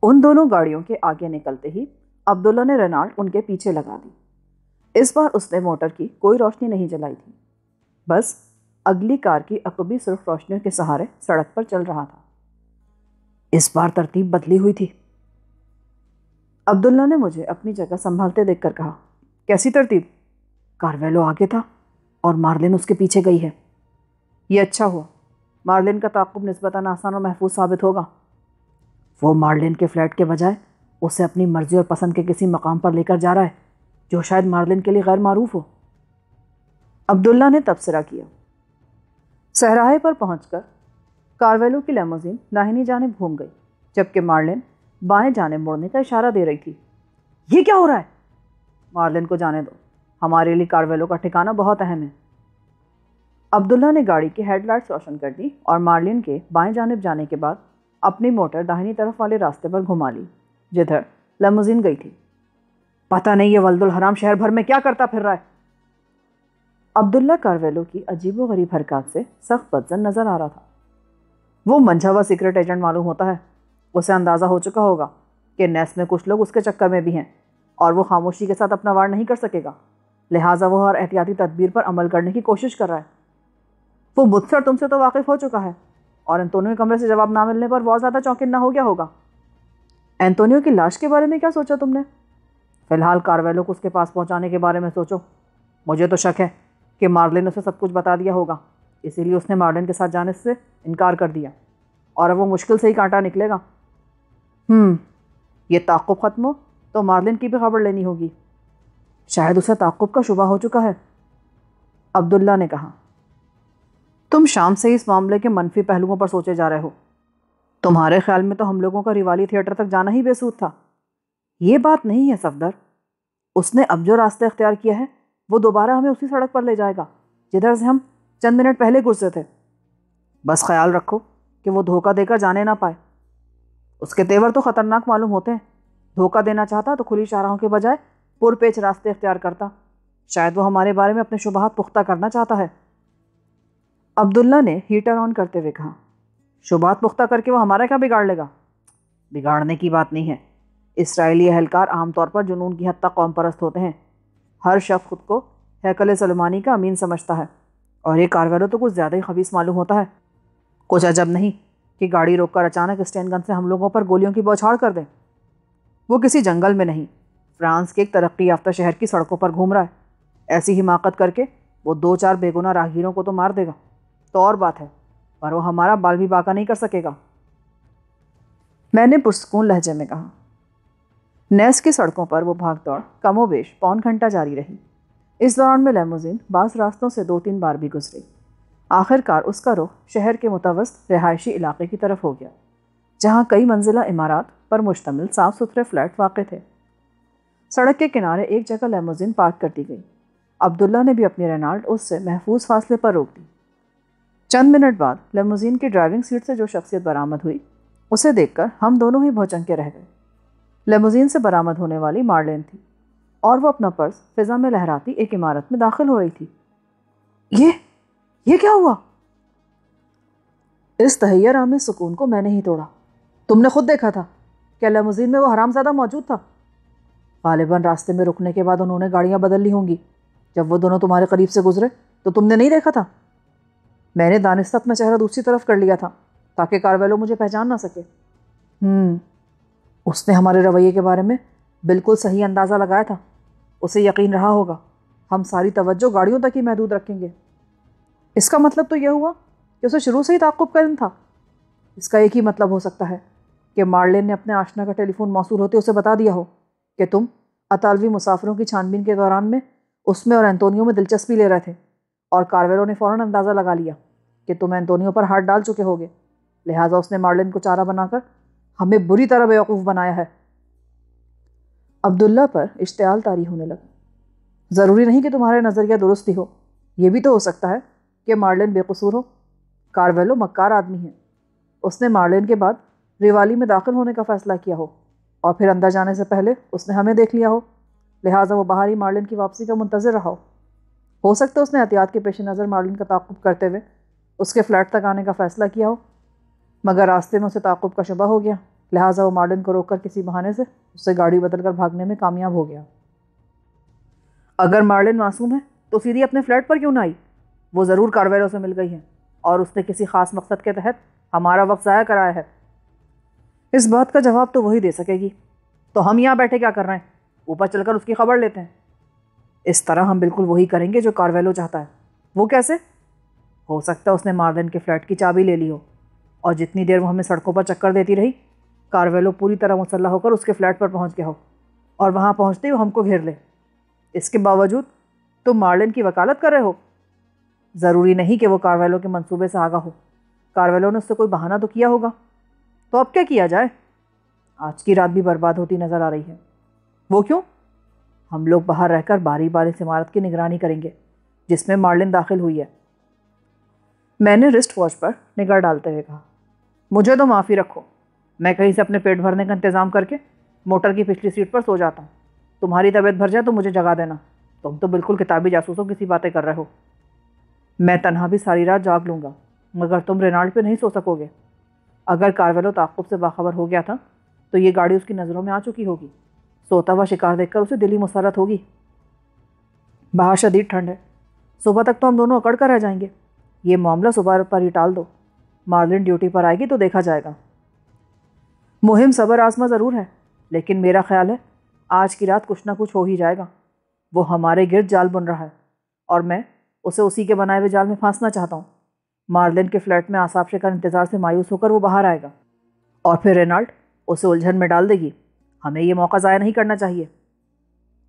ان دونوں گاڑیوں کے آگے نکلتے ہی عبداللہ نے رینالٹ ان کے پیچھے لگا دی۔ اس بار اس نے موٹر کی کوئی روشنی نہیں جلائی تھی، بس اگلی کار کی عقبی سرخ روشنیوں کے سہارے سڑک پر چل رہا تھا۔ اس بار ترتیب بدلی ہوئی تھی۔ عبداللہ نے مجھے اپنی جگہ سنبھالتے دیکھ کر کہا، کیسی ترتیب؟ کارویلو آگے تھا اور مارلن اس کے پیچھے گئی ہے۔ یہ اچھا ہوا، مارلن کا تعاقب نسبتاً آسان اور محفوظ ثابت ہوگا۔ وہ مارلن کے فلیٹ کے بجائے اسے اپنی مرضی اور پسند کے کسی مقام پر لے کر جا رہا ہے جو شاید مارلن کے لیے غیر معروف ہو۔ عبداللہ نے تبصرہ کیا۔ صحرائے پر پہنچ کر کارویلو کی لیموزین داہنی جانب گھوم گئی، جبکہ مارلن بائیں جانب مڑنے کا اشارہ دے رہی تھی۔ یہ کیا ہو رہا ہے؟ مارلن کو جانے دو، ہمارے لیے کارویلو کا ٹھکانہ بہت اہم ہے۔ عبداللہ نے گاڑی کی ہیڈ لائٹس روشن کر دی اور مارلن کے بائیں جانب جانے کے بعد اپنی موٹر داہنی طرف والے راستے پر گھما لی جدھر لیموزین گئی تھی۔ پتہ نہیں یہ ولد الحرام شہر بھر میں کیا کرتا پھر رہا ہے۔ عبداللہ کارویلو کی عجیب و غریب حرکات سے سخت بدظن نظر آ رہا تھا۔ وہ منجھا ہوا سیکرٹ ایجنٹ معلوم ہوتا ہے۔ اسے اندازہ ہو چکا ہوگا کہ نیس میں کچھ لوگ اس کے چکر میں بھی ہیں اور وہ خاموشی کے ساتھ اپنا وار نہیں کر سکے گا، لہٰذا وہ ہر احتیاطی تدبیر پر عمل کرنے کی کوشش کر رہا ہے۔ وہ مجھ سے اور تم سے تو واقف ہو چکا ہے، اور انتونیو کے کمرے سے جواب نہ ملنے پر اور زیادہ چونکنا ہو گیا ہوگا۔ انتونیو کی لاش کے بارے میں کیا سوچا تم نے؟ فی الحال کارویلو کو اس کے پاس پہنچانے کے بارے میں سوچو۔ مجھے تو شک ہے کہ مارلن نے اسے سب کچھ بتا دیا ہوگا، اسی لیے اس نے مارلن کے ساتھ جانے سے انکار کر دیا، اور اب وہ مشکل سے ہی کانٹا نکلے گا۔ یہ تعاقب ختم ہو تو مارلن کی بھی خبر لینی ہوگی، شاید اسے تعاقب کا شبہ ہو چکا ہے۔ عبداللہ نے کہا، تم شام سے اس معاملے کے منفی پہلوؤں پر سوچے جا رہے ہو۔ تمہارے خیال میں تو ہم لوگوں کا ریوالی تھیٹر تک جانا ہی بے سود تھا۔ یہ بات نہیں ہے صفدر، اس نے اب جو راستہ اختیار کیا ہے وہ دوبارہ ہمیں اسی سڑک پر لے جائے گا جدھر سے ہم چند منٹ پہلے گزرے تھے۔ بس خیال رکھو کہ وہ دھوکہ دے کر جانے نہ پائے۔ اس کے تیور تو خطرناک معلوم ہوتے ہیں۔ دھوکہ دینا چاہتا تو کھلی شاہراہوں کے بجائے پرپیچ راستے اختیار کرتا۔ شاید وہ ہمارے بارے میں اپنے شبہات پختہ کرنا چاہتا ہے۔ عبداللہ نے ہیٹر آن کرتے ہوئے کہا، شبہات پختہ کر کے وہ ہمارا کیا بگاڑ لے گا؟ بگاڑنے کی بات نہیں ہے۔ اسرائیلی اہلکار عام طور پر جنون کی حد تک قوم پرست ہوتے ہیں۔ ہر شخص خود کو ہیکل سلیمانی کا امین سمجھتا ہے، اور یہ کارویلو تو کچھ زیادہ ہی خبیث معلوم ہوتا ہے۔ کچھ عجب نہیں کہ گاڑی روک کر اچانک اسٹین گن سے ہم لوگوں پر گولیوں کی بوچھاڑ کر دے۔ وہ کسی جنگل میں نہیں، فرانس کے ایک ترقی یافتہ شہر کی سڑکوں پر گھوم رہا ہے۔ ایسی حماقت کر کے وہ 2-4 بے گناہ راہگیروں کو تو مار دے گا تو اور بات ہے، پر وہ ہمارا بال بھی باقا نہیں کر سکے گا۔ میں نے پرسکون لہجے میں کہا۔ نیس کی سڑکوں پر وہ بھاگ دوڑ کم و بیش پون گھنٹہ جاری رہی۔ اس دوران میں لیموزین بعض راستوں سے 2-3 بار بھی گزری۔ آخر کار اس کا رخ شہر کے متوسط رہائشی علاقے کی طرف ہو گیا، جہاں کئی منزلہ عمارات پر مشتمل صاف ستھرے فلیٹ واقع تھے۔ سڑک کے کنارے ایک جگہ لیموزین پارک کر دی گئی۔ عبداللہ نے بھی اپنی رینالٹ اس سے محفوظ فاصلے پر روک دی۔ چند منٹ بعد لیموزین کی ڈرائیونگ سیٹ سے جو شخصیت برآمد ہوئی اسے دیکھ کر ہم دونوں ہی بھوچنکے رہ گئے۔ لیموزین سے برآمد ہونے والی مارلن تھی، اور وہ اپنا پرس فضا میں لہراتی ایک عمارت میں داخل ہو رہی تھی۔ یہ کیا ہوا؟ اس تحیر آمیز سکون کو میں نے ہی توڑا۔ تم نے خود دیکھا تھا؟ کیا لیموزین میں وہ حرامزادہ موجود تھا؟ غالباً راستے میں رکنے کے بعد انہوں نے گاڑیاں بدل لی ہوں گی۔ جب وہ دونوں تمہارے قریب سے گزرے تو تم نے نہیں دیکھا تھا؟ میں نے دانستہ اپنا چہرہ دوسری طرف کر لیا تھا تاکہ کارویلو مجھے پہچان نہ سکے۔ اس نے ہمارے رویے کے بارے میں بالکل صحیح اندازہ لگایا تھا۔ اسے یقین رہا ہوگا ہم ساری توجہ گاڑیوں تک ہی محدود رکھیں گے۔ اس کا مطلب تو یہ ہوا کہ اسے شروع سے ہی تعاقب کا علم تھا۔ اس کا ایک ہی مطلب ہو سکتا ہے کہ مارلن نے اپنے آشنا کا ٹیلی فون موصول ہوتے اسے بتا دیا ہو کہ تم اطالوی مسافروں کی چھان بین کے دوران میں اس میں اور انتونیو میں دلچسپی لے رہے تھے، اور کارویلو نے فوراً اندازہ لگا لیا کہ تم انتونیو پر ہاتھ ڈال چکے ہوگے، لہٰذا اس نے مارلن کو چارہ بنا کر ہمیں بری طرح بیوقوف بنایا ہے۔ عبداللہ پر اشتعال طاری ہونے لگا۔ ضروری نہیں کہ تمہارے نظریہ درست ہی ہو، یہ بھی تو ہو سکتا ہے کہ مارلن بے قصور ہو۔ کارویلو مکار آدمی ہے۔ اس نے مارلن کے بعد ریوالی میں داخل ہونے کا فیصلہ کیا ہو، اور پھر اندر جانے سے پہلے اس نے ہمیں دیکھ لیا ہو، لہٰذا وہ باہر ہی مارلن کی واپسی کا منتظر رہا ہو سکتا ہے اس نے احتیاط کے پیش نظر مارلن کا تعاقب کرتے ہوئے اس کے فلیٹ تک آنے کا فیصلہ کیا ہو، مگر راستے میں اسے تعاقب کا شبہ ہو گیا لہٰذا وہ مارلن کو روک کر کسی بہانے سے اس سے گاڑی بدل کر بھاگنے میں کامیاب ہو گیا۔ اگر مارلن معصوم ہے تو سیدھی اپنے فلیٹ پر کیوں نہ آئی؟ وہ ضرور کارویلو سے مل گئی ہے اور اس نے کسی خاص مقصد کے تحت ہمارا وقت ضائع کرایا ہے۔ اس بات کا جواب تو وہی دے سکے گی۔ تو ہم یہاں بیٹھے کیا کر رہے ہیں؟ اوپر چل کر اس کی خبر لیتے ہیں۔ اس طرح ہم بالکل وہی کریں گے جو کارویلو چاہتا ہے۔ وہ کیسے؟ ہو سکتا ہے اس نے مارلن کے فلیٹ کی چابی لے لی ہو، اور جتنی دیر وہ ہمیں سڑکوں پر چکر دیتی رہی، کارویلو پوری طرح مسلح ہو کر اس کے فلیٹ پر پہنچ گیا ہو، اور وہاں پہنچتے ہی وہ ہم کو گھیر لے۔ اس کے باوجود تم مارلن کی وکالت کر رہے ہو۔ ضروری نہیں کہ وہ کارویلو کے منصوبے سے آگاہ ہو۔ کارویلو نے اس سے کوئی بہانہ تو کیا ہوگا۔ تو اب کیا کیا جائے؟ آج کی رات بھی برباد ہوتی نظر آ رہی ہے۔ وہ کیوں؟ ہم لوگ باہر رہ کر باری باری اس عمارت کی نگرانی کریں گے جس میں مارلن داخل ہوئی ہے۔ میں نے رسٹ واچ پر نگاہ ڈالتے ہوئے کہا، مجھے تو معافی رکھو، میں کہیں سے اپنے پیٹ بھرنے کا انتظام کر کے موٹر کی پچھلی سیٹ پر سو جاتا ہوں۔ تمہاری طبیعت بھر جائے تو مجھے جگا دینا۔ تم تو بالکل کتابی جاسوسوں کی سی باتیں کر رہے ہو۔ میں تنہا بھی ساری رات جاگ لوں گا، مگر تم رینالڈ پہ نہیں سو سکو گے۔ اگر کارویلو تعاقب سے باخبر ہو گیا تھا تو یہ گاڑی اس کی نظروں میں آ چکی ہوگی۔ سوتا ہوا شکار دیکھ کر اسے دلی مسرت ہوگی۔ باہر شدید ٹھنڈ ہے، صبح تک تو ہم دونوں اکڑ کر رہ جائیں گے۔ یہ معاملہ صبح پر ہی ٹال دو، مارلن ڈیوٹی پر آئے گی تو دیکھا جائے گا۔ مہم صبر آزما ضرور ہے، لیکن میرا خیال ہے آج کی رات کچھ نہ کچھ ہو ہی جائے گا۔ وہ ہمارے گرد جال بن رہا ہے اور میں اسے اسی کے بنائے ہوئے جال میں پھانسنا چاہتا ہوں۔ مارلن کے فلیٹ میں اعصاب شکن انتظار سے مایوس ہو کر وہ باہر آئے گا اور پھر رینالڈ اسے الجھن میں ڈال دے گی۔ ہمیں یہ موقع ضائع نہیں کرنا چاہیے۔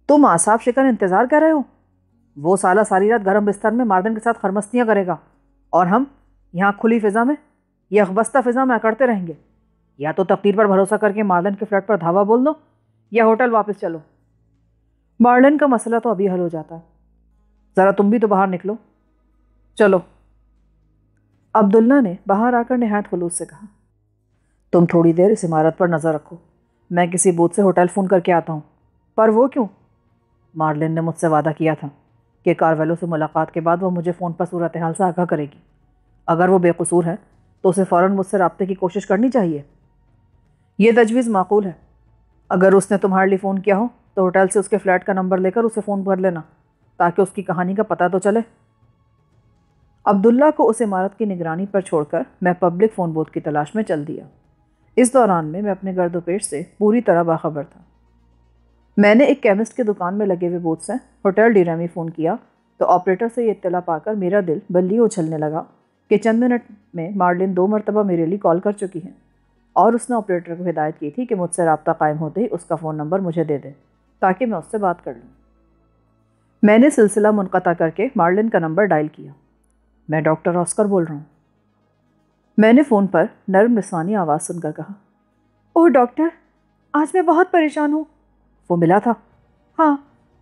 تم اعصاب شکن انتظار کر رہے ہو؟ وہ سالہ ساری رات گرم بستر میں مارلن کے ساتھ خرمستیاں کرے گا اور ہم یہاں کھلی فضا میں، یہ اخبستہ فضا میں اکڑتے رہیں گے۔ یا تو تقدیر پر بھروسہ کر کے مارلن کے فلیٹ پر دھاوا بول دو، یا ہوٹل واپس چلو۔ مارلن کا مسئلہ تو ابھی حل ہو جاتا ہے۔ ذرا تم بھی تو باہر نکلو۔ چلو۔ عبداللہ نے باہر آ کر نہایت خلوص سے کہا، تم تھوڑی دیر اس عمارت پر نظر رکھو، میں کسی بوتھ سے ہوٹل فون کر کے آتا ہوں۔ پر وہ کیوں؟ مارلن نے مجھ سے وعدہ کیا تھا کہ کارویلو سے ملاقات کے بعد وہ مجھے فون پر صورتحال سے آگاہ کرے گی۔ اگر وہ بے قصور ہے تو اسے فوراً مجھ سے رابطے کی کوشش کرنی چاہیے۔ یہ تجویز معقول ہے۔ اگر اس نے تمہارے لیے فون کیا ہو تو ہوٹل سے اس کے فلیٹ کا نمبر لے کر اسے فون کر لینا تاکہ اس کی کہانی کا پتہ تو چلے۔ عبداللہ کو اس عمارت کی نگرانی پر چھوڑ کر میں پبلک فون بوتھ کی تلاش میں چل دیا۔ اس دوران میں اپنے گرد و پیش سے پوری طرح باخبر تھا۔ میں نے ایک کیمسٹ کی دکان میں لگے ہوئے بوتھ سے ہوٹل ڈی ریمی فون کیا تو آپریٹر سے یہ اطلاع پا کر میرا دل بلی اچھلنے لگا کہ چند منٹ میں مارلن 2 مرتبہ میرے لیے کال کر چکی ہے، اور اس نے آپریٹر کو ہدایت کی تھی کہ مجھ سے رابطہ قائم ہوتے ہی اس کا فون نمبر مجھے دے دے تاکہ میں اس سے بات کر لوں۔ میں نے سلسلہ منقطع کر کے مارلن کا نمبر ڈائل کیا۔ میں ڈاکٹر آسکر بول رہا ہوں۔ میں نے فون پر نرم نسوانی آواز سن کر کہا، اوہ ڈاکٹر، آج میں بہت پریشان ہوں۔ وہ ملا تھا؟ ہاں،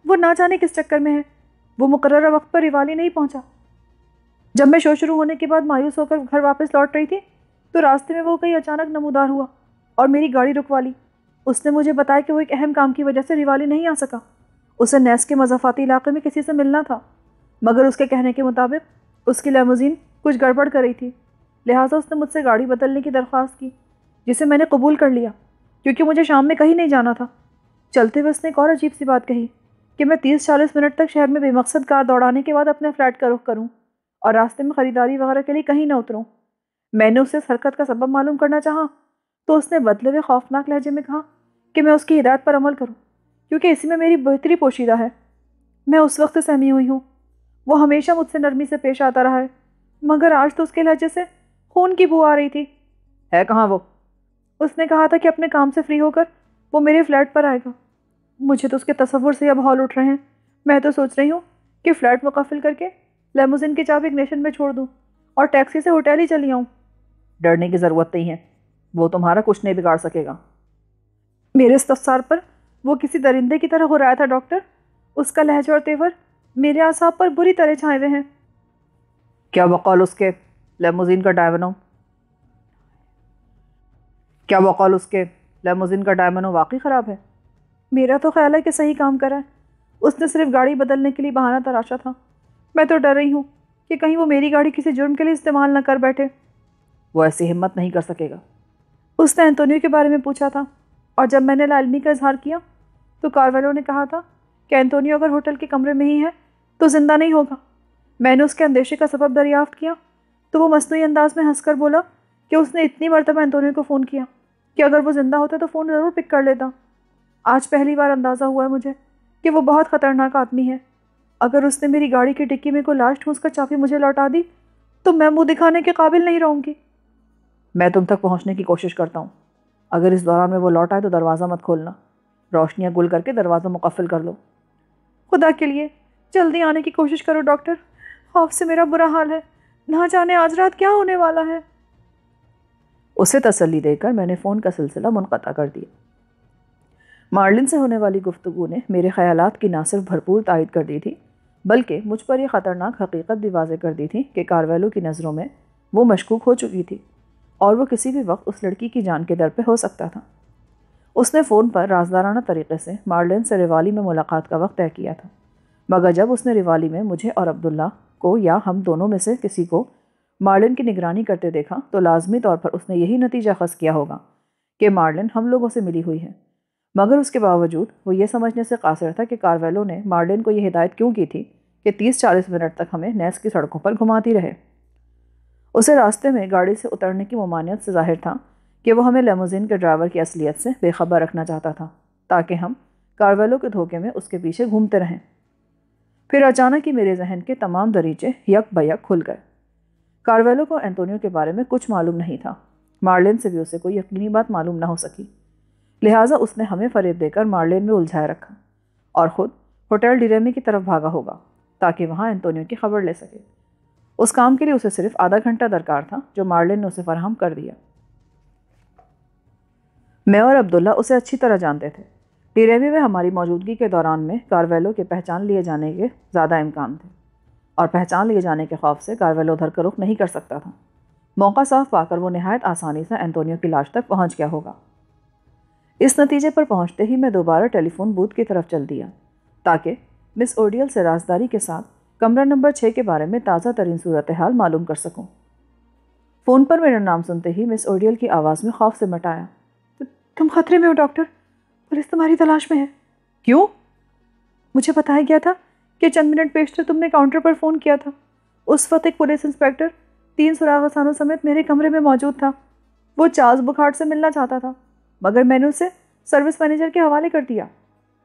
وہ نہ جانے کس چکر میں ہے۔ وہ مقررہ وقت پر ریوالی نہیں پہنچا۔ جب میں شو شروع ہونے کے بعد مایوس ہو کر گھر واپس لوٹ رہی تھی تو راستے میں وہ کہیں اچانک نمودار ہوا اور میری گاڑی رکوا لی۔ اس نے مجھے بتایا کہ وہ ایک اہم کام کی وجہ سے ریوالی نہیں آ سکا۔ اسے نیس کے مضافاتی علاقے میں کسی سے ملنا تھا، مگر اس کے کہنے کے مطابق اس کی لیموزین کچھ گڑبڑ کر رہی تھی، لہٰذا اس نے مجھ سے گاڑی بدلنے کی درخواست کی، جسے میں نے قبول کر لیا کیونکہ مجھے شام میں کہیں نہیں جانا تھا۔ چلتے ہوئے اس نے ایک اور عجیب سی بات کہی کہ میں 30-40 منٹ تک شہر میں بے مقصد کار دوڑانے کے بعد اپنے فلیٹ کا رخ کروں اور راستے میں خریداری وغیرہ کے لیے کہیں نہ اتروں۔ میں نے اسے اس حرکت کا سبب معلوم کرنا چاہا تو اس نے بدلے ہوئے خوفناک لہجے میں کہا کہ میں اس کی ہدایت پر عمل کروں کیونکہ اسی میں میری بہتری پوشیدہ ہے۔ میں اس وقت سے سہمی ہوئی ہوں۔ وہ ہمیشہ مجھ سے نرمی سے پیش آتا رہا ہے، مگر آج تو اس کے لہجے سے خون کی بو آ رہی تھی۔ ہے کہاں وہ؟ اس نے کہا تھا کہ اپنے کام سے فری ہو کر وہ میرے فلیٹ پر آئے گا۔ مجھے تو اس کے تصور سے اب ہال اٹھ رہے ہیں۔ میں تو سوچ رہی ہوں کہ فلیٹ مقفل کر کے لیموزین کی چابی اگنیشن میں چھوڑ دوں اور ٹیکسی سے ہوٹل ہی چلی آؤں۔ ڈرنے کی ضرورت نہیں ہے، وہ تمہارا کچھ نہیں بگاڑ سکے گا۔ میرے استفسار پر وہ کسی درندے کی طرح ہو رہا تھا ڈاکٹر۔ اس کا لہجہ اور تیور میرے اعصاب پر بری طرح چھائے ہوئے ہیں۔ کیا بقول اس کے لیموزین کا ڈائمنو واقعی خراب ہے؟ میرا تو خیال ہے کہ صحیح کام کرا ہے۔ اس نے صرف گاڑی بدلنے کے لیے بہانہ تراشا تھا۔ میں تو ڈر رہی ہوں کہ کہیں وہ میری گاڑی کسی جرم کے لیے استعمال نہ کر بیٹھے۔ وہ ایسی ہمت نہیں کر سکے گا۔ اس نے اینٹونیو کے بارے میں پوچھا تھا، اور جب میں نے لاعلمی کا اظہار کیا تو کارویلو نے کہا تھا کہ اینٹونیو اگر ہوٹل کے کمرے میں ہی ہے تو زندہ نہیں ہوگا۔ میں نے اس کے اندیشے کا سبب دریافت کیا تو وہ مصنوعی انداز میں ہنس کر بولا کہ اس نے اتنی مرتبہ اینٹونیو کو فون کیا کہ اگر وہ زندہ ہوتا تو فون ضرور پک کر لیتا۔ آج پہلی بار اندازہ ہوا ہے مجھے کہ وہ بہت خطرناک آدمی ہے۔ اگر اس نے میری گاڑی کی ڈکی میں کوئی لاش ٹھونس کر چابی مجھے لوٹا دی تو میں منہ دکھانے کے قابل نہیں رہوں گی۔ میں تم تک پہنچنے کی کوشش کرتا ہوں، اگر اس دوران میں وہ لوٹ آئے تو دروازہ مت کھولنا، روشنیاں گل کر کے دروازہ مقفل کر لو۔ خدا کے لیے جلدی آنے کی کوشش کرو ڈاکٹر، خوف سے میرا برا حال ہے، نہ جانے آج رات کیا ہونے والا ہے۔ اسے تسلی دے کر میں نے فون کا سلسلہ منقطع کر دیا۔ مارلن سے ہونے والی گفتگو نے میرے خیالات کی نہ صرف بھرپور تائید کر دی تھی بلکہ مجھ پر یہ خطرناک حقیقت بھی واضح کر دی تھی کہ کارویلو کی نظروں میں وہ مشکوک ہو چکی تھی اور وہ کسی بھی وقت اس لڑکی کی جان کے در پہ ہو سکتا تھا۔ اس نے فون پر رازدارانہ طریقے سے مارلن سے ریوالی میں ملاقات کا وقت طے کیا تھا، مگر جب اس نے ریوالی میں مجھے اور عبداللہ کو یا ہم دونوں میں سے کسی کو مارلن کی نگرانی کرتے دیکھا تو لازمی طور پر اس نے یہی نتیجہ خاص کیا ہوگا کہ مارلن ہم لوگوں سے ملی ہوئی ہے، مگر اس کے باوجود وہ یہ سمجھنے سے قاصر تھا کہ کارویلو نے مارلن کو یہ ہدایت کیوں کی تھی کہ 30-40 منٹ تک ہمیں نیس کی سڑکوں پر گھماتی رہے۔ اسے راستے میں گاڑی سے اترنے کی ممانعت سے ظاہر تھا کہ وہ ہمیں لیموزین کے ڈرائیور کی اصلیت سے بے خبر رکھنا چاہتا تھا تاکہ ہم کارویلو کے دھوکے میں اس کے پیچھے گھومتے رہیں۔ پھر اچانک ہی میرے ذہن کے تمام دریچے یک بیک کھل گئے۔ کارویلو کو اینٹونیو کے بارے میں کچھ معلوم نہیں تھا، مارلن سے بھی اسے کوئی یقینی بات معلوم نہ ہو سکی، لہٰذا اس نے ہمیں فریب دے کر مارلن میں الجھائے رکھا اور خود ہوٹل ڈیریمی کی طرف بھاگا ہوگا تاکہ وہاں اینٹونیو کی خبر لے سکے۔ اس کام کے لیے اسے صرف آدھا گھنٹہ درکار تھا جو مارلن نے اسے فراہم کر دیا۔ میں اور عبداللہ اسے اچھی طرح جانتے تھے۔ ڈیریمی میں ہماری موجودگی کے دوران میں کارویلو کے پہچان لیے جانے کے زیادہ امکان تھے، اور پہچان لیے جانے کے خوف سے کارویلو ادھر کا رخ نہیں کر سکتا تھا۔ موقع صاف پا کر وہ نہایت آسانی سے اینٹونیو کی لاش تک پہنچ گیا ہوگا۔ اس نتیجے پر پہنچتے ہی میں دوبارہ ٹیلی فون بوتھ کی طرف چل دیا تاکہ مس اوڈیل سے رازداری کے ساتھ کمرہ نمبر 6 کے بارے میں تازہ ترین صورتحال معلوم کر سکوں۔ فون پر میرا نام سنتے ہی مس اوڈیل کی آواز میں خوف سے مٹایا۔ تم خطرے میں ہو ڈاکٹر، پولیس تمہاری تلاش میں ہے۔ کیوں؟ مجھے بتایا گیا تھا کہ چند منٹ پیشتر تم نے کاؤنٹر پر فون کیا تھا۔ اس وقت ایک پولیس انسپیکٹر 3 سراغ رسانوں سمیت میرے کمرے میں موجود تھا۔ وہ چارلز بکھارٹ سے ملنا چاہتا تھا مگر میں نے اسے سروس مینیجر کے حوالے کر دیا۔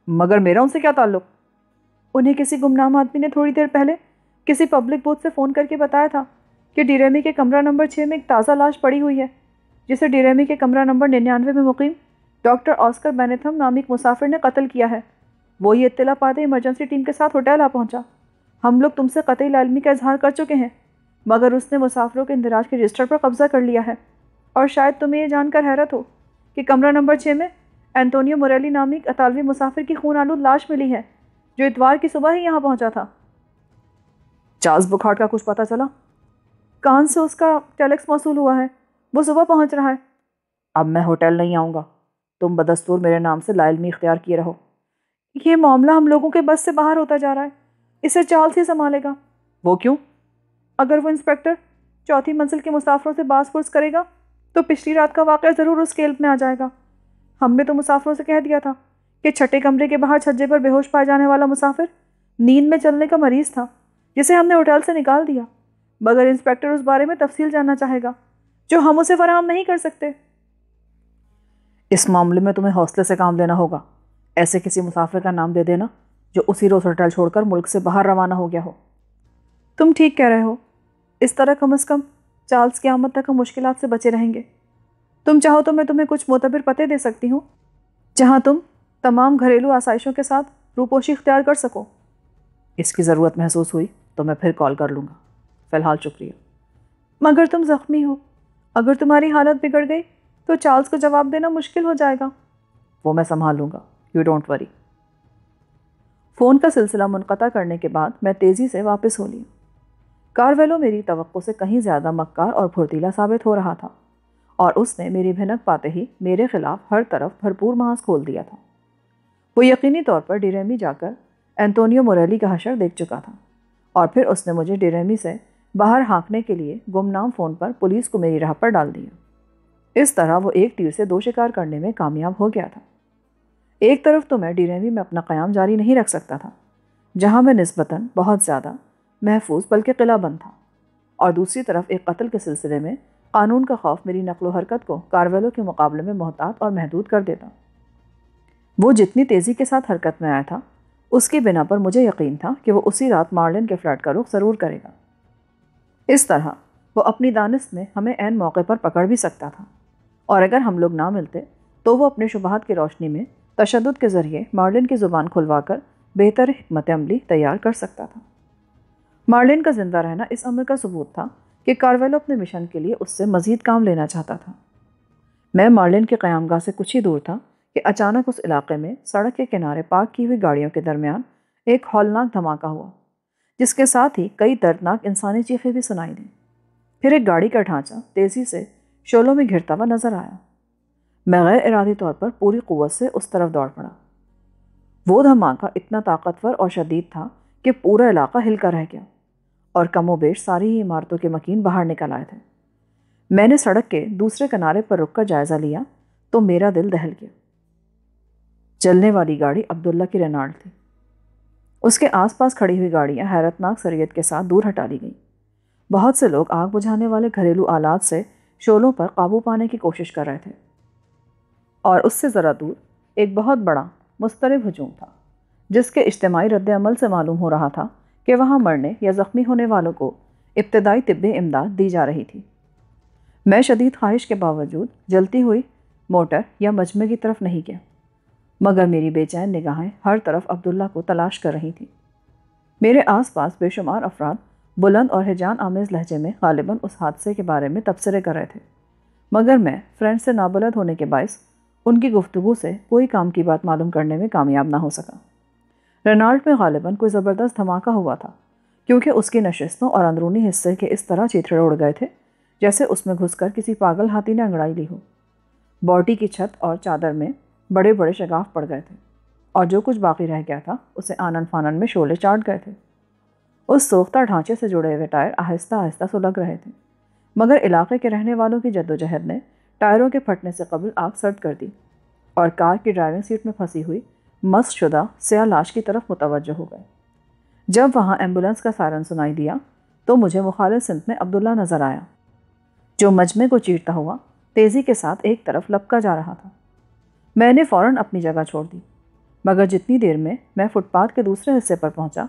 مگر میرا ان سے کیا تعلق؟ انہیں کسی گمنام آدمی نے تھوڑی دیر پہلے کسی پبلک بوتھ سے فون کر کے بتایا تھا کہ ڈیریمی کے کمرہ نمبر 6 میں ایک تازہ لاش پڑی ہوئی ہے جسے ڈیریمی کے کمرہ نمبر 99 میں مقیم ڈاکٹر آسکر بینتھم نامی ایک مسافر نے قتل کیا ہے۔ وہ یہ اطلاع پاتے ایمرجنسی ٹیم کے ساتھ ہوٹل آ پہنچا۔ ہم لوگ تم سے قطعی لاعلمی کا اظہار کر چکے ہیں مگر اس نے مسافروں کے اندراج کے رجسٹر پر قبضہ کر لیا ہے، اور شاید تمہیں یہ جان کر حیرت ہو کہ کمرہ نمبر 6 میں اینٹونیو موریلی نامی ایک اطالوی مسافر کی خون آلود لاش ملی ہے جو اتوار کی صبح ہی یہاں پہنچا تھا۔ چارلز بکھارٹ کا کچھ پتہ چلا؟ کان سے اس کا ٹیلیکس موصول ہوا ہے، وہ صبح پہنچ رہا ہے۔ اب میں ہوٹل نہیں آؤں گا، تم بدستور میرے نام سے لاعلمی اختیار کیے رہو۔ یہ معاملہ ہم لوگوں کے بس سے باہر ہوتا جا رہا ہے، اسے چارلز ہی سنبھالے گا۔ وہ کیوں؟ اگر وہ انسپیکٹر 4تھی منزل کے مسافروں سے باز پرس کرے گا تو پچھلی رات کا واقعہ ضرور اس کے علم میں آ جائے گا۔ ہم نے تو مسافروں سے کہہ دیا تھا کہ چھٹے کمرے کے باہر چھجے پر بے ہوش پائے جانے والا مسافر نیند میں چلنے کا مریض تھا جسے ہم نے ہوٹل سے نکال دیا، مگر انسپیکٹر اس بارے میں تفصیل جاننا چاہے گا جو ہم اسے فراہم نہیں کر سکتے۔ اس معاملے میں تمہیں حوصلے سے کام لینا ہوگا، ایسے کسی مسافر کا نام دے دینا جو اسی روز ہوٹل چھوڑ کر ملک سے باہر روانہ ہو گیا ہو۔ تم ٹھیک کہہ رہے ہو، اس طرح کم از کم چارلز کی آمد تک ہم مشکلات سے بچے رہیں گے۔ تم چاہو تو میں تمہیں کچھ معتبر پتے دے سکتی ہوں جہاں تم تمام گھریلو آسائشوں کے ساتھ روپوشی اختیار کر سکو۔ اس کی ضرورت محسوس ہوئی تو میں پھر کال کر لوں گا، فی الحال شکریہ۔ مگر تم زخمی ہو، اگر تمہاری حالت بگڑ گئی تو چارلز کو جواب دینا مشکل ہو جائے گا۔ وہ میں سنبھال لوں گا، یو ڈونٹ وری۔ فون کا سلسلہ منقطع کرنے کے بعد میں تیزی سے واپس ہو لی۔ کارویلو میری توقع سے کہیں زیادہ مکار اور پھرتیلا ثابت ہو رہا تھا، اور اس نے میری بھنک پاتے ہی میرے خلاف ہر طرف بھرپور محاذ کھول دیا تھا۔ وہ یقینی طور پر ڈیریمی جا کر اینٹونیو موریلی کا حشر دیکھ چکا تھا، اور پھر اس نے مجھے ڈیریمی سے باہر ہانکنے کے لیے گمنام فون پر پولیس کو میری راہ پر ڈال دیا۔ اس طرح وہ ایک تیر سے 2 شکار کرنے میں کامیاب ہو گیا تھا۔ ایک طرف تو میں ڈیرینوی میں اپنا قیام جاری نہیں رکھ سکتا تھا، جہاں میں نسبتاً بہت زیادہ محفوظ بلکہ قلعہ بند تھا، اور دوسری طرف ایک قتل کے سلسلے میں قانون کا خوف میری نقل و حرکت کو کارویلو کے مقابلے میں محتاط اور محدود کر دیتا۔ وہ جتنی تیزی کے ساتھ حرکت میں آیا تھا، اس کی بنا پر مجھے یقین تھا کہ وہ اسی رات مارلن کے فلیٹ کا رخ ضرور کرے گا۔ اس طرح وہ اپنی دانست میں ہمیں عین موقع پر پکڑ بھی سکتا تھا، اور اگر ہم لوگ نہ ملتے تو وہ اپنے شبہات کی روشنی میں تشدد کے ذریعے مارلن کی زبان کھلوا کر بہتر حکمت عملی تیار کر سکتا تھا۔ مارلن کا زندہ رہنا اس امر کا ثبوت تھا کہ کارویلو اپنے مشن کے لیے اس سے مزید کام لینا چاہتا تھا۔ میں مارلن کے قیام گاہ سے کچھ ہی دور تھا کہ اچانک اس علاقے میں سڑک کے کنارے پارک کی ہوئی گاڑیوں کے درمیان ایک ہولناک دھماکہ ہوا، جس کے ساتھ ہی کئی دردناک انسانی چیخیں بھی سنائی دیں۔ پھر ایک گاڑی کا ڈھانچہ تیزی سے شعلوں میں گھرتا ہوا نظر آیا۔ میں غیر ارادی طور پر پوری قوت سے اس طرف دوڑ پڑا۔ وہ دھماکہ اتنا طاقتور اور شدید تھا کہ پورا علاقہ ہل کر رہ گیا، اور کم و بیش ساری ہی عمارتوں کے مکین باہر نکل آئے تھے۔ میں نے سڑک کے دوسرے کنارے پر رک کر جائزہ لیا تو میرا دل دہل گیا۔ چلنے والی گاڑی عبداللہ کی رینالڈ تھی۔ اس کے آس پاس کھڑی ہوئی گاڑیاں حیرتناک سریعت کے ساتھ دور ہٹا لی گئیں۔ بہت سے لوگ آگ بجھانے والے گھریلو آلات سے شعلوں پر قابو پانے کی کوشش کر رہے تھے، اور اس سے ذرا دور ایک بہت بڑا مضطرب ہجوم تھا، جس کے اجتماعی رد عمل سے معلوم ہو رہا تھا کہ وہاں مرنے یا زخمی ہونے والوں کو ابتدائی طبی امداد دی جا رہی تھی۔ میں شدید خواہش کے باوجود جلتی ہوئی موٹر یا مجمع کی طرف نہیں گیا، مگر میری بے چین نگاہیں ہر طرف عبداللہ کو تلاش کر رہی تھیں۔ میرے آس پاس بے شمار افراد بلند اور ہیجان آمیز لہجے میں غالباً اس حادثے کے بارے میں تبصرے کر رہے تھے، مگر میں فرینچ سے نابلد ہونے کے باعث ان کی گفتگو سے کوئی کام کی بات معلوم کرنے میں کامیاب نہ ہو سکا۔ رینالڈ میں غالباً کوئی زبردست دھماکہ ہوا تھا، کیونکہ اس کی نشستوں اور اندرونی حصے کے اس طرح چیتھڑے اڑ گئے تھے جیسے اس میں گھس کر کسی پاگل ہاتھی نے انگڑائی لی ہو۔ باڈی کی چھت اور چادر میں بڑے بڑے شگاف پڑ گئے تھے، اور جو کچھ باقی رہ گیا تھا اسے آنن فانن میں شعلے چاٹ گئے تھے۔ اس سوختہ ڈھانچے سے جڑے ہوئے ٹائر آہستہ آہستہ سلگ رہے تھے، مگر علاقے کے رہنے والوں کی جدوجہد نے ٹائروں کے پھٹنے سے قبل آگ سرد کر دی، اور کار کی ڈرائیونگ سیٹ میں پھنسی ہوئی مسخ شدہ سیاہ لاش کی طرف متوجہ ہو گئے۔ جب وہاں ایمبولینس کا سائرن سنائی دیا تو مجھے مخالف سمت میں عبداللہ نظر آیا، جو مجمع کو چیرتا ہوا تیزی کے ساتھ ایک طرف لپکا جا رہا تھا۔ میں نے فوراً اپنی جگہ چھوڑ دی، مگر جتنی دیر میں فٹ پاتھ کے دوسرے حصے پر پہنچا،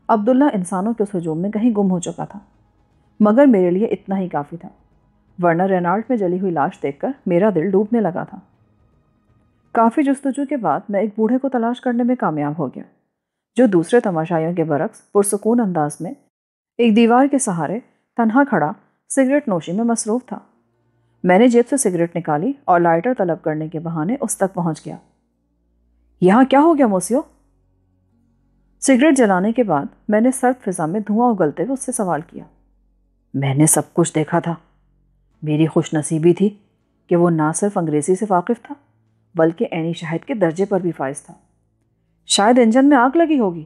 عبداللہ انسانوں کے اس ہجوم میں کہیں گم ہو چکا تھا، مگر میرے لیے اتنا ہی کافی تھا، ورنہ رینالڈ میں جلی ہوئی لاش دیکھ کر میرا دل ڈوبنے لگا تھا۔ کافی جستجو کے بعد میں ایک بوڑھے کو تلاش کرنے میں کامیاب ہو گیا، جو دوسرے تماشائیوں کے برعکس پرسکون انداز میں ایک دیوار کے سہارے تنہا کھڑا سگریٹ نوشی میں مصروف تھا۔ میں نے جیب سے سگریٹ نکالی اور لائٹر طلب کرنے کے بہانے اس تک پہنچ گیا۔ یہاں کیا ہو گیا موسیو؟ سگریٹ جلانے کے بعد میں نے سرد فضا میں دھواں اگلتے ہوئے اس سے سوال کیا۔ میں نے سب کچھ دیکھا تھا۔ میری خوش نصیبی تھی کہ وہ نہ صرف انگریزی سے واقف تھا بلکہ عینی شاہد کے درجے پر بھی فائز تھا۔ شاید انجن میں آگ لگی ہوگی۔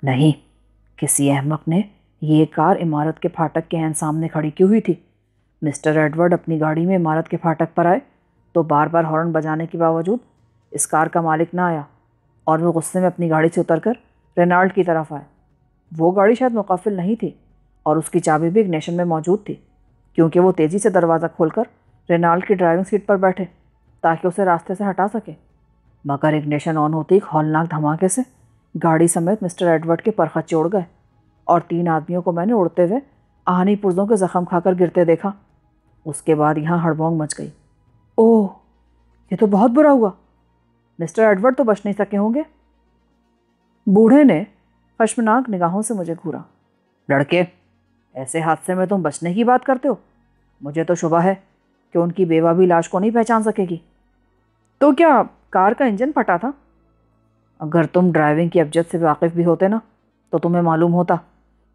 نہیں، کسی احمق نے یہ کار عمارت کے پھاٹک کے عین سامنے کھڑی کی ہوئی تھی۔ مسٹر ایڈورڈ اپنی گاڑی میں عمارت کے پھاٹک پر آئے تو بار بار ہارن بجانے کے باوجود اس کار کا مالک نہ آیا، اور وہ غصے میں اپنی گاڑی سے اتر کر رینالڈ کی طرف آئے۔ وہ گاڑی شاید مقفل نہیں تھی، اور اس کی چابی بھی اگنیشن میں موجود تھی، کیونکہ وہ تیزی سے دروازہ کھول کر رینالڈ کی ڈرائیونگ سیٹ پر بیٹھے تاکہ اسے راستے سے ہٹا سکے، مگر اگنیشن آن ہوتے ایک ہولناک دھماکے سے گاڑی سمیت مسٹر ایڈورڈ کے پرخچے اڑ گئے، اور 3 آدمیوں کو میں نے اڑتے ہوئے آہنی پرزوں کے زخم کھا کر گرتے دیکھا۔ اس کے بعد یہاں ہڑبونگ مچ گئی۔ اوہ، یہ تو بہت برا ہوا۔ مسٹر ایڈورڈ تو بچ نہیں سکے ہوں گے۔ بوڑھے نے خشمناک نگاہوں سے مجھے گھورا۔ لڑکے، ایسے حادثے میں تم بچنے کی بات کرتے ہو؟ مجھے تو شبہ ہے کہ ان کی بیوہ بھی لاش کو نہیں پہچان سکے گی۔ تو کیا کار کا انجن پھٹا تھا؟ اگر تم ڈرائیونگ کی ابجد سے واقف بھی ہوتے نا تو تمہیں معلوم ہوتا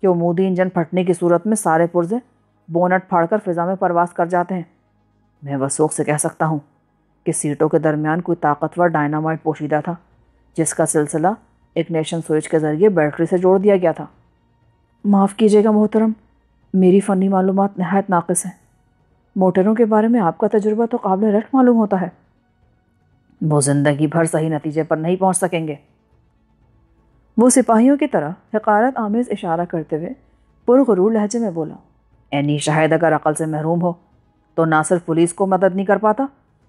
کہ عمودی انجن پھٹنے کی صورت میں سارے پرزے بونٹ پھاڑ کر فضا میں پرواز کر جاتے ہیں۔ میں وثوق سے کہہ سکتا ہوں کہ سیٹوں کے درمیان کوئی طاقتور ڈائنامائٹ پوشیدہ تھا، جس کا سلسلہ اگنیشن سوئچ کے ذریعے بیٹری سے جوڑ دیا گیا تھا۔ معاف کیجیے گا محترم، میری فنی معلومات نہایت ناقص ہیں۔ موٹروں کے بارے میں آپ کا تجربہ تو قابل رشک معلوم ہوتا ہے۔ وہ زندگی بھر صحیح نتیجے پر نہیں پہنچ سکیں گے۔ وہ سپاہیوں کی طرح حقارت آمیز اشارہ کرتے ہوئے پرغرور لہجے میں بولا، اینی شاہد اگر عقل سے محروم ہو تو نہ صرف پولیس کو مدد نہیں کر پاتا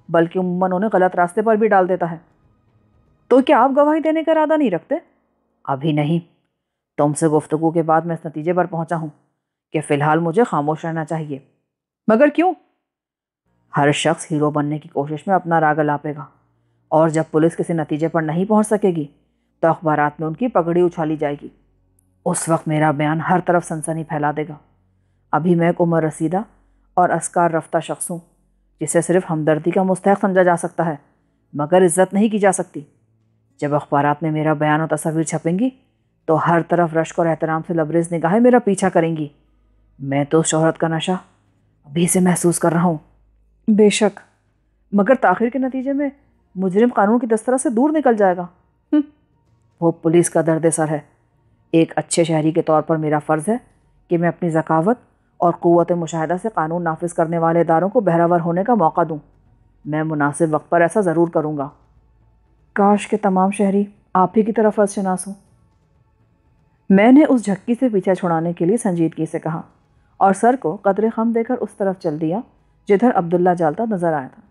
بلکہ عموماً انہیں غلط راستے پر بھی ڈال دیتا ہے۔ تو کیا آپ گواہی دینے کا ارادہ نہیں رکھتے؟ ابھی نہیں۔ تم سے گفتگو کے بعد میں اس نتیجے پر پہنچا ہوں کہ فی الحال مجھے خاموش رہنا چاہیے۔ مگر کیوں؟ ہر شخص ہیرو بننے کی کوشش میں اپنا راگ الاپے گا، اور جب پولیس کسی نتیجے پر نہیں پہنچ سکے گی تو اخبارات میں ان کی پگڑی اچھالی جائے گی۔ اس وقت میرا بیان ہر طرف سنسنی پھیلا دے گا۔ ابھی میں ایک عمر رسیدہ اور اسکار رفتہ شخص ہوں جسے صرف ہمدردی کا مستحق سمجھا جا سکتا ہے مگر عزت نہیں کی جا سکتی۔ جب اخبارات میں میرا بیان و تصاویر چھپیں گی تو ہر طرف رشک اور احترام سے لبریز نگاہیں میرا پیچھا کریں گی۔ میں تو شہرت کا نشہ ابھی سے محسوس کر رہا ہوں۔ بے شک، مگر تاخیر کے نتیجے میں مجرم قانون کی دسترس سے دور نکل جائے گا۔ وہ پولیس کا درد سر ہے۔ ایک اچھے شہری کے طور پر میرا فرض ہے کہ میں اپنی ذکاوت اور قوت مشاہدہ سے قانون نافذ کرنے والے اداروں کو بہراور ہونے کا موقع دوں۔ میں مناسب وقت پر ایسا ضرور کروں گا۔ کاش کہ تمام شہری آپ ہی کی طرف فرض شناس ہوں۔ میں نے اس جھکی سے پیچھا چھڑانے کے لیے سنجیدگی سے کہا اور سر کو قدرے خم دے کر اس طرف چل دیا جدھر عبداللہ جالتا نظر آیا تھا۔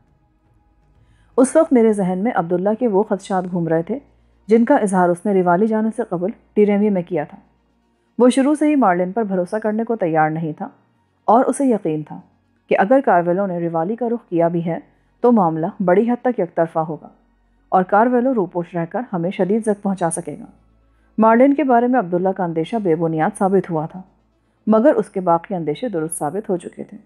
اس وقت میرے ذہن میں عبداللہ کے وہ خدشات گھوم رہے تھے جن کا اظہار اس نے ریوالی جانے سے قبل ٹیریمی میں کیا تھا۔ وہ شروع سے ہی مارلن پر بھروسہ کرنے کو تیار نہیں تھا اور اسے یقین تھا کہ اگر کارویلو نے ریوالی کا رخ کیا بھی ہے تو معاملہ بڑی حد تک یک طرفہ ہوگا اور کارویلو روپوش رہ کر ہمیں شدید زخم پہنچا سکے گا۔ مارلن کے بارے میں عبداللہ کا اندیشہ بے بنیاد ثابت ہوا تھا مگر اس کے باقی اندیشے درست ثابت ہو چکے تھے۔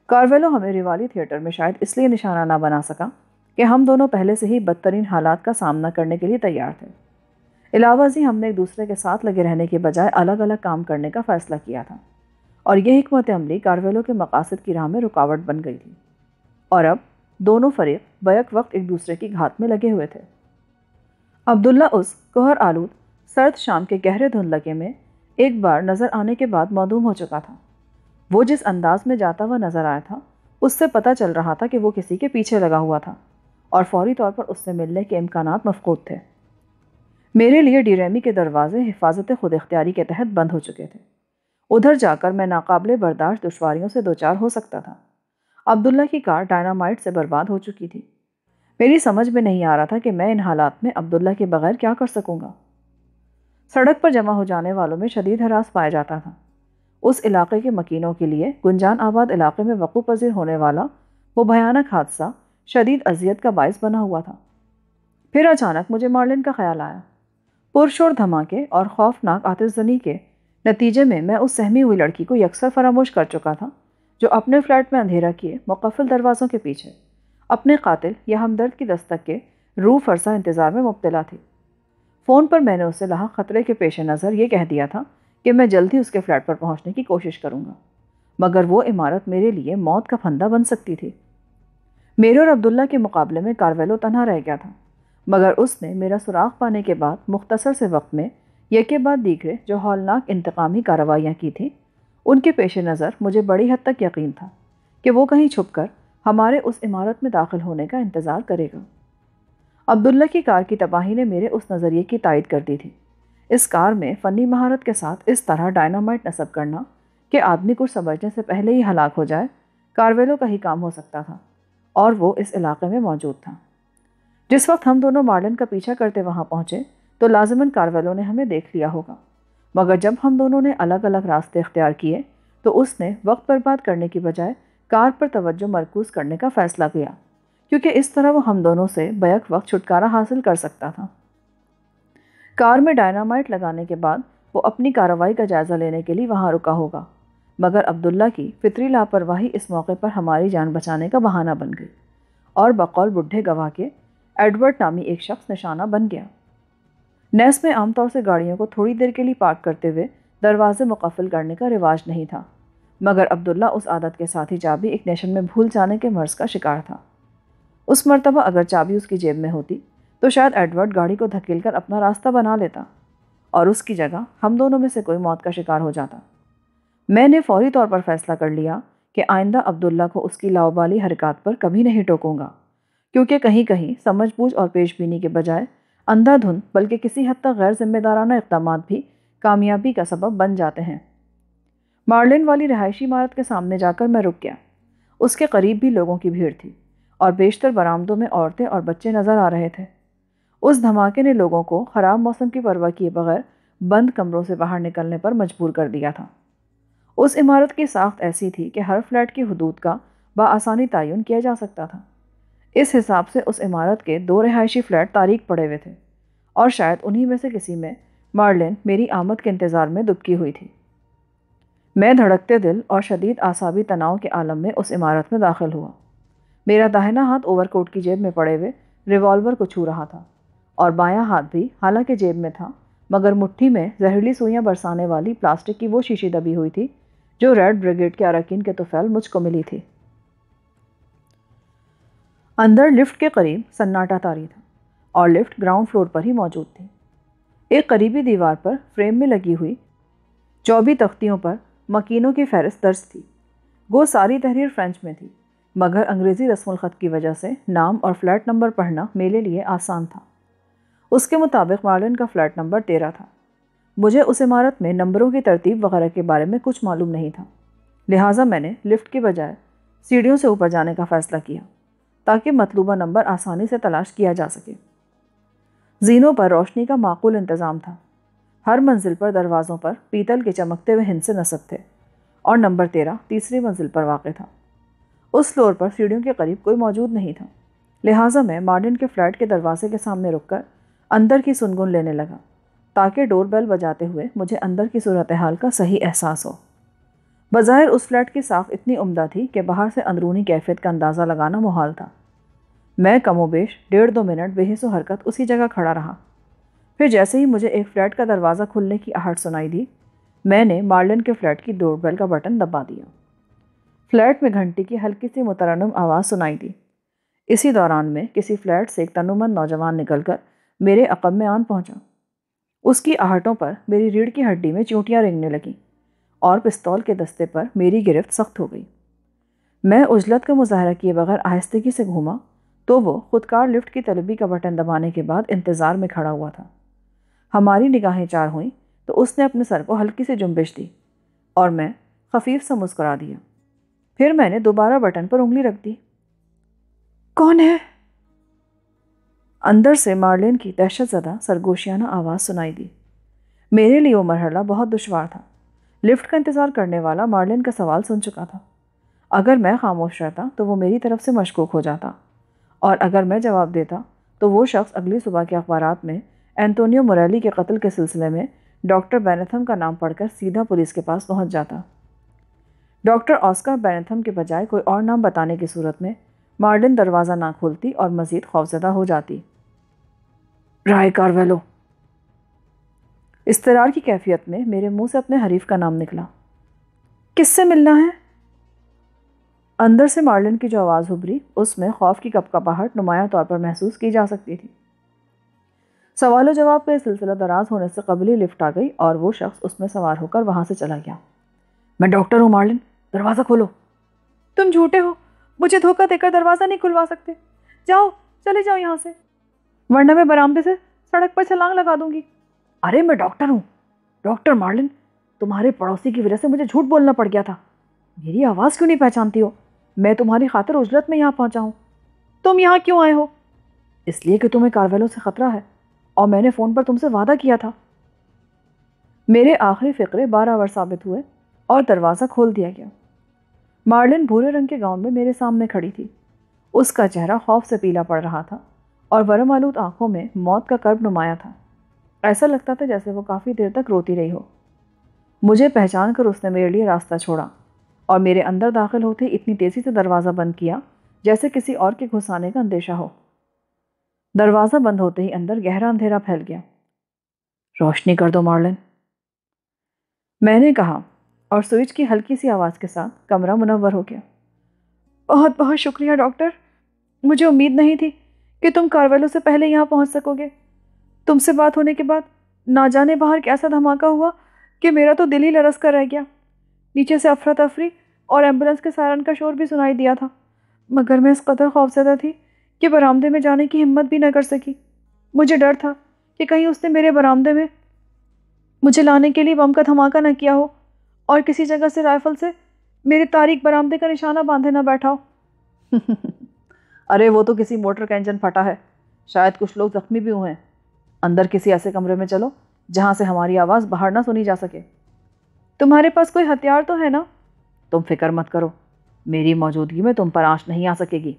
کارویلو ہمیں ریوالی تھیٹر میں شاید اس لیے نشانہ نہ بنا سکا کہ ہم دونوں پہلے سے ہی بدترین حالات کا سامنا کرنے کے لیے تیار تھے۔ علاوہ ازیں ہم نے ایک دوسرے کے ساتھ لگے رہنے کے بجائے الگ الگ کام کرنے کا فیصلہ کیا تھا اور یہ حکمت عملی کارویلو کے مقاصد کی راہ میں رکاوٹ بن گئی تھی، اور اب دونوں فریق بیک وقت ایک دوسرے کی گھات میں لگے ہوئے تھے۔ عبداللہ اس کوہر آلود سرد شام کے گہرے دھندلکے میں ایک بار نظر آنے کے بعد معدوم ہو چکا تھا۔ وہ جس انداز میں جاتا ہوا نظر آیا تھا اس سے پتہ چل رہا تھا کہ وہ کسی کے پیچھے لگا ہوا تھا اور فوری طور پر اس سے ملنے کے امکانات مفقود تھے۔ میرے لیے ڈیریمی کے دروازے حفاظت خود اختیاری کے تحت بند ہو چکے تھے۔ ادھر جا کر میں ناقابل برداشت دشواریوں سے دوچار ہو سکتا تھا۔ عبداللہ کی کار ڈائنامائٹ سے برباد ہو چکی تھی۔ میری سمجھ میں نہیں آ رہا تھا کہ میں ان حالات میں عبداللہ کے بغیر کیا کر سکوں گا۔ سڑک پر جمع ہو جانے والوں میں شدید ہراس پایا جاتا تھا۔ اس علاقے کے مکینوں کے لیے گنجان آباد علاقے میں وقوع پذیر ہونے والا وہ بھیانک حادثہ شدید اذیت کا باعث بنا ہوا تھا۔ پھر اچانک مجھے مارلن کا خیال آیا۔ پرشور دھماکے اور خوفناک آتش زنی کے نتیجے میں اس سہمی ہوئی لڑکی کو یکسر فراموش کر چکا تھا جو اپنے فلیٹ میں اندھیرا کیے مقفل دروازوں کے پیچھے اپنے قاتل یا ہمدرد کی دستک کے روح فرسا انتظار میں مبتلا تھی۔ فون پر میں نے اسے لاحق خطرے کے پیش نظر یہ کہہ دیا تھا کہ میں جلد ہی اس کے فلیٹ پر پہنچنے کی کوشش کروں گا، مگر وہ عمارت میرے لیے موت کا پھندا بن سکتی تھی۔ میرے اور عبداللہ کے مقابلے میں کارویلو تنہا رہ گیا تھا، مگر اس نے میرا سراغ پانے کے بعد مختصر سے وقت میں یکے بعد دیگرے جو ہولناک انتقامی کارروائیاں کی تھیں ان کے پیش نظر مجھے بڑی حد تک یقین تھا کہ وہ کہیں چھپ کر ہمارے اس عمارت میں داخل ہونے کا انتظار کرے گا۔ عبداللہ کی کار کی تباہی نے میرے اس نظریے کی تائید کر دی تھی۔ اس کار میں فنی مہارت کے ساتھ اس طرح ڈائنامائٹ نصب کرنا کہ آدمی کچھ سمجھنے سے پہلے ہی ہلاک ہو جائے کارویلو کا ہی کام ہو سکتا تھا، اور وہ اس علاقے میں موجود تھا۔ جس وقت ہم دونوں مارلن کا پیچھا کرتے وہاں پہنچے تو لازماً کارویلو نے ہمیں دیکھ لیا ہوگا، مگر جب ہم دونوں نے الگ الگ راستے اختیار کیے تو اس نے وقت برباد کرنے کی بجائے کار پر توجہ مرکوز کرنے کا فیصلہ کیا، کیونکہ اس طرح وہ ہم دونوں سے بیک وقت چھٹکارا حاصل کر سکتا تھا۔ کار میں ڈائنامائٹ لگانے کے بعد وہ اپنی کارروائی کا جائزہ لینے کے لیے وہاں رکا ہوگا، مگر عبداللہ کی فطری لاپرواہی اس موقع پر ہماری جان بچانے کا بہانہ بن گئی اور بقول بڈھے گواہ کے ایڈورڈ نامی ایک شخص نشانہ بن گیا۔ نیس میں عام طور سے گاڑیوں کو تھوڑی دیر کے لیے پارک کرتے ہوئے دروازے مقفل کرنے کا رواج نہیں تھا، مگر عبداللہ اس عادت کے ساتھ ہی چابی ایک نیشن میں بھول جانے کے مرض کا شکار تھا۔ اس مرتبہ اگر چابی اس کی جیب میں ہوتی تو شاید ایڈورڈ گاڑی کو دھکیل کر اپنا راستہ بنا لیتا اور اس کی جگہ ہم دونوں میں سے کوئی موت کا شکار ہو جاتا۔ میں نے فوری طور پر فیصلہ کر لیا کہ آئندہ عبداللہ کو اس کی لاؤبالی حرکات پر کبھی نہیں ٹوکوں گا، کیونکہ کہیں کہیں سمجھ بوجھ اور پیش بینی کے بجائے اندھا دھند بلکہ کسی حد تک غیر ذمہ دارانہ اقدامات بھی کامیابی کا سبب بن جاتے ہیں۔ مارلن والی رہائشی عمارت کے سامنے جا کر میں رک گیا۔ اس کے قریب بھی لوگوں کی بھیڑ تھی اور بیشتر برآمدوں میں عورتیں اور بچے نظر آ رہے تھے۔ اس دھماکے نے لوگوں کو خراب موسم کی پرواہ کیے بغیر بند کمروں سے باہر نکلنے پر مجبور کر دیا تھا۔ اس عمارت کی ساخت ایسی تھی کہ ہر فلیٹ کی حدود کا بآسانی تعین کیا جا سکتا تھا۔ اس حساب سے اس عمارت کے 2 رہائشی فلیٹ تاریک پڑے ہوئے تھے اور شاید انہی میں سے کسی میں مارلن میری آمد کے انتظار میں دبکی ہوئی تھی۔ میں دھڑکتے دل اور شدید اعصابی تناؤ کے عالم میں اس عمارت میں داخل ہوا۔ میرا داہنا ہاتھ اوور کوٹ کی جیب میں پڑے ہوئے ریوالور کو چھو رہا تھا اور بایاں ہاتھ بھی حالانکہ جیب میں تھا مگر مٹھی میں زہریلی سوئیاں برسانے والی پلاسٹک کی وہ شیشی دبی ہوئی تھی جو ریڈ بریگیڈ کے اراکین کے طفیل مجھ کو ملی تھی۔ اندر لفٹ کے قریب سناٹا طاری تھا اور لفٹ گراؤنڈ فلور پر ہی موجود تھی۔ ایک قریبی دیوار پر فریم میں لگی ہوئی 24 تختیوں پر مکینوں کی فہرست درج تھی۔ گو ساری تحریر فرینچ میں تھی مگر انگریزی رسم الخط کی وجہ سے نام اور فلیٹ نمبر پڑھنا میرے لیے آسان تھا۔ اس کے مطابق مارلن کا فلیٹ نمبر 13 تھا۔ مجھے اس عمارت میں نمبروں کی ترتیب وغیرہ کے بارے میں کچھ معلوم نہیں تھا، لہٰذا میں نے لفٹ کے بجائے سیڑھیوں سے اوپر جانے کا فیصلہ کیا تاکہ مطلوبہ نمبر آسانی سے تلاش کیا جا سکے۔ زینوں پر روشنی کا معقول انتظام تھا۔ ہر منزل پر دروازوں پر پیتل کے چمکتے ہوئے ہندسے نصب تھے اور نمبر 13 تیسری منزل پر واقع تھا۔ اس فلور پر سیڑھیوں کے قریب کوئی موجود نہیں تھا، لہٰذا میں مارلن کے فلیٹ کے دروازے کے سامنے رک کر اندر کی سنگن لینے لگا تاکہ ڈور بیل بجاتے ہوئے مجھے اندر کی صورتحال کا صحیح احساس ہو۔ بظاہر اس فلیٹ کی ساخت اتنی عمدہ تھی کہ باہر سے اندرونی کیفیت کا اندازہ لگانا محال تھا۔ میں کم و بیش 1.5-2 منٹ بے حس و حرکت اسی جگہ کھڑا رہا۔ پھر جیسے ہی مجھے ایک فلیٹ کا دروازہ کھلنے کی آہٹ سنائی دی، میں نے مارلن کے فلیٹ کی ڈور بیل کا بٹن دبا دیا۔ فلیٹ میں گھنٹی کی ہلکی سی مترنم آواز سنائی دی۔ اسی دوران میں کسی فلیٹ سے ایک تنومند نوجوان نکل کر میرے عقب میں آن پہنچا۔ اس کی آہٹوں پر میری ریڑھ کی ہڈی میں چونٹیاں رینگنے لگیں اور پستول کے دستے پر میری گرفت سخت ہو گئی۔ میں عجلت کا مظاہرہ کیے بغیر آہستگی سے گھوما تو وہ خودکار لفٹ کی طلبی کا بٹن دبانے کے بعد انتظار میں کھڑا ہوا تھا۔ ہماری نگاہیں چار ہوئیں تو اس نے اپنے سر کو ہلکی سے جنبش دی اور میں خفیف سا مسکرا دیا۔ پھر میں نے دوبارہ بٹن پر انگلی رکھ دی۔ کون ہے؟ اندر سے مارلن کی دہشت زدہ سرگوشیانہ آواز سنائی دی۔ میرے لیے وہ مرحلہ بہت دشوار تھا۔ لفٹ کا انتظار کرنے والا مارلن کا سوال سن چکا تھا۔ اگر میں خاموش رہتا تو وہ میری طرف سے مشکوک ہو جاتا اور اگر میں جواب دیتا تو وہ شخص اگلی صبح کے اخبارات میں اینٹونیو موریلی کے قتل کے سلسلے میں ڈاکٹر بینتھم کا نام پڑھ کر سیدھا پولیس کے پاس پہنچ جاتا۔ ڈاکٹر آسکر بینتھم کے بجائے کوئی اور نام بتانے کی صورت میں مارلن دروازہ نہ کھولتی اور مزید خوفزدہ ہو جاتی۔ رائے کارویلو۔ اضطرار کی کیفیت میں میرے منہ سے اپنے حریف کا نام نکلا۔ کس سے ملنا ہے؟ اندر سے مارلن کی جو آواز ابھری اس میں خوف کی کپکپاہٹ نمایاں طور پر محسوس کی جا سکتی تھی۔ سوال و جواب کا یہ سلسلہ دراز ہونے سے قبل ہی لفٹ آ گئی اور وہ شخص اس میں سوار ہو کر وہاں سے چلا گیا۔ میں ڈاکٹر ہوں مارلن، دروازہ کھولو۔ تم جھوٹے ہو، مجھے دھوکہ دے کر دروازہ نہیں کھلوا سکتے۔ جاؤ، چلے جاؤ یہاں سے، ورنہ میں برآمدے سے سڑک پر چھلانگ لگا دوں گی۔ ارے میں ڈاکٹر ہوں، ڈاکٹر مارلن، تمہارے پڑوسی کی وجہ سے مجھے جھوٹ بولنا پڑ گیا تھا۔ میری آواز کیوں نہیں پہچانتی ہو؟ میں تمہاری خاطر اجرت میں یہاں پہنچا ہوں۔ تم یہاں کیوں آئے ہو؟ اس لیے کہ تمہیں کارویلو سے خطرہ ہے اور میں نے فون پر تم سے وعدہ کیا تھا۔ میرے آخری فقرے بارآور ثابت ہوئے اور دروازہ کھول دیا گیا۔ مارلن بھورے رنگ کے گاؤن میں میرے سامنے کھڑی تھی۔ اس کا چہرہ خوف سے پیلا پڑ رہا تھا اور ورم آلود آنکھوں میں موت کا کرب نمایاں تھا۔ ایسا لگتا تھا جیسے وہ کافی دیر تک روتی رہی ہو۔ مجھے پہچان کر اس نے میرے لیے راستہ چھوڑا اور میرے اندر داخل ہوتے اتنی تیزی سے دروازہ بند کیا جیسے کسی اور کے گھس آنے کا اندیشہ ہو۔ دروازہ بند ہوتے ہی اندر گہرا اندھیرا پھیل گیا۔ روشنی کر دو مارلن، میں نے کہا اور سوئچ کی ہلکی سی آواز کے ساتھ کمرہ منور ہو گیا۔ بہت بہت شکریہ ڈاکٹر، مجھے امید نہیں تھی کہ تم کارویلو سے پہلے یہاں پہنچ سکو گے۔ تم سے بات ہونے کے بعد نہ جانے باہر کیسا دھماکہ ہوا کہ میرا تو دل ہی لرز کر رہ گیا۔ نیچے سے افراتفری اور ایمبولینس کے سائرن کا شور بھی سنائی دیا تھا، مگر میں اس قدر خوفزدہ تھی کہ برآمدے میں جانے کی ہمت بھی نہ کر سکی۔ مجھے ڈر تھا کہ کہیں اس نے میرے برآمدے میں مجھے لانے کے لیے بم کا دھماکہ نہ کیا ہو اور کسی جگہ سے رائفل سے میرے تاریک برآمدے کا نشانہ باندھے نہ بیٹھا ہو۔ ارے وہ تو کسی موٹر کا انجن پھٹا ہے، شاید کچھ لوگ زخمی بھی ہوئے ہیں۔ اندر کسی ایسے کمرے میں چلو جہاں سے ہماری آواز باہر نہ سنی جا سکے۔ تمہارے پاس کوئی ہتھیار تو ہے نا؟ تم فکر مت کرو، میری موجودگی میں تم پر آنچ نہیں آ سکے گی۔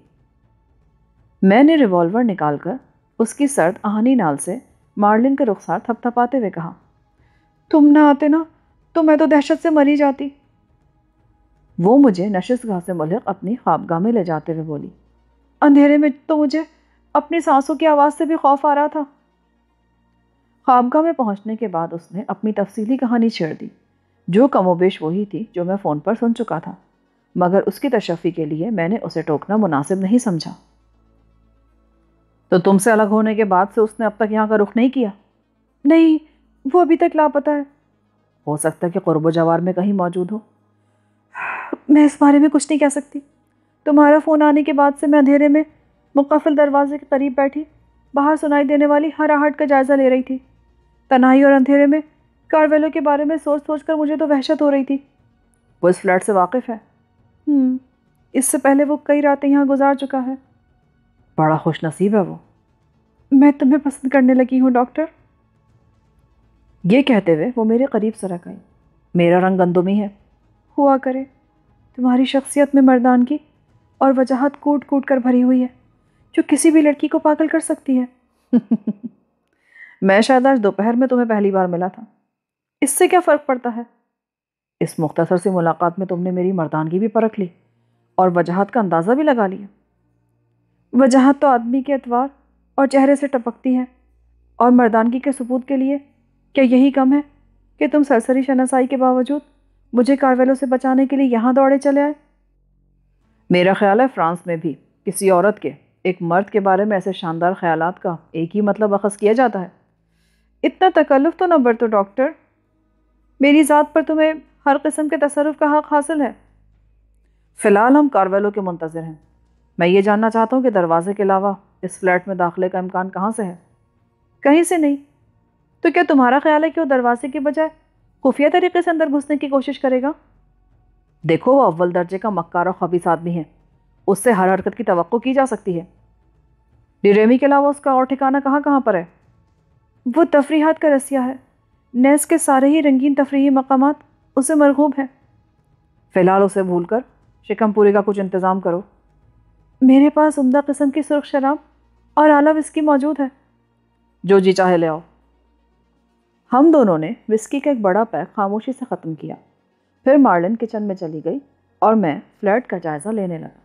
میں نے ریوالور نکال کر اس کی سرد آہنی نال سے مارلن کے رخسار تھپ تھپاتے ہوئے کہا، تم نہ آتے نا تو میں تو دہشت سے مری جاتی۔ وہ مجھے نشست گاہ سے ملحق اپنی خوابگاہ میں لے جاتے ہوئے بولی، اندھیرے میں تو مجھے اپنی سانسوں کی آواز سے بھی خوف آ رہا تھا۔ خوابگاہ میں پہنچنے کے بعد اس نے اپنی تفصیلی کہانی چھیڑ دی، جو کم و بیش وہی تھی جو میں فون پر سن چکا تھا، مگر اس کی تشفی کے لیے میں نے اسے ٹوکنا مناسب نہیں سمجھا۔ تو تم سے الگ ہونے کے بعد سے اس نے اب تک یہاں کا رخ نہیں کیا؟ نہیں، وہ ابھی تک لاپتہ ہے۔ ہو سکتا ہے کہ قرب و جوار میں کہیں موجود ہو۔ میں اس بارے میں کچھ نہیں کہہ سکتی۔ تمہارا فون آنے کے بعد سے میں اندھیرے میں مقفل دروازے کے قریب بیٹھی باہر سنائی دینے والی ہر آہٹ کا جائزہ لے رہی تھی۔ تنہائی اور اندھیرے میں کارویلو کے بارے میں سوچ سوچ کر مجھے تو وحشت ہو رہی تھی۔ وہ اس فلیٹ سے واقف ہے؟ اس سے پہلے وہ کئی راتیں یہاں گزار چکا ہے۔ بڑا خوش نصیب ہے وہ۔ میں تمہیں پسند کرنے لگی ہوں ڈاکٹر۔ یہ کہتے ہوئے وہ میرے قریب سرک آئی۔ میرا رنگ گندمی ہے۔ ہوا کرے، تمہاری شخصیت میں مردانگی اور وجاہت کوٹ کوٹ کر بھری ہوئی ہے جو کسی بھی لڑکی کو پاگل کر سکتی ہے۔ میں شاید آج دوپہر میں تمہیں پہلی بار ملا تھا، اس سے کیا فرق پڑتا ہے؟ اس مختصر سی ملاقات میں تم نے میری مردانگی بھی پرکھ لی اور وجاہت کا اندازہ بھی لگا لیا۔ وجاہت تو آدمی کے اطوار اور چہرے سے ٹپکتی ہے، اور مردانگی کے ثبوت کے لیے کیا یہی کم ہے کہ تم سرسری شناسائی کے باوجود مجھے کارویلو سے بچانے کے لیے یہاں دوڑے چلے آئے؟ میرا خیال ہے فرانس میں بھی کسی عورت کے ایک مرد کے بارے میں ایسے شاندار خیالات کا ایک ہی مطلب اخذ کیا جاتا ہے۔ اتنا تکلف تو نہ برتو ڈاکٹر، میری ذات پر تمہیں ہر قسم کے تصرف کا حق حاصل ہے۔ فی الحال ہم کارویلو کے منتظر ہیں۔ میں یہ جاننا چاہتا ہوں کہ دروازے کے علاوہ اس فلیٹ میں داخلے کا امکان کہاں سے ہے؟ کہیں سے نہیں۔ تو کیا تمہارا خیال ہے کہ وہ دروازے کے بجائے خفیہ طریقے سے اندر گھسنے کی کوشش کرے گا؟ دیکھو، وہ اول درجے کا مکار اور خبیث آدمی ہے، اس سے ہر حرکت کی توقع کی جا سکتی ہے۔ ڈیریمی کے علاوہ اس کا اور ٹھکانہ کہاں کہاں پر ہے؟ وہ تفریحات کا رسیہ ہے، نیس کے سارے ہی رنگین تفریحی مقامات اسے مرغوب ہیں۔ فی الحال اسے بھول کر شکم پوری کا کچھ انتظام کرو۔ میرے پاس عمدہ قسم کی سرخ شراب اور اعلیٰ وسکی موجود ہے۔ جو جی چاہے لے آؤ۔ ہم دونوں نے وسکی کا ایک بڑا پیک خاموشی سے ختم کیا، پھر مارلن کچن میں چلی گئی اور میں فلیٹ کا جائزہ لینے لگا۔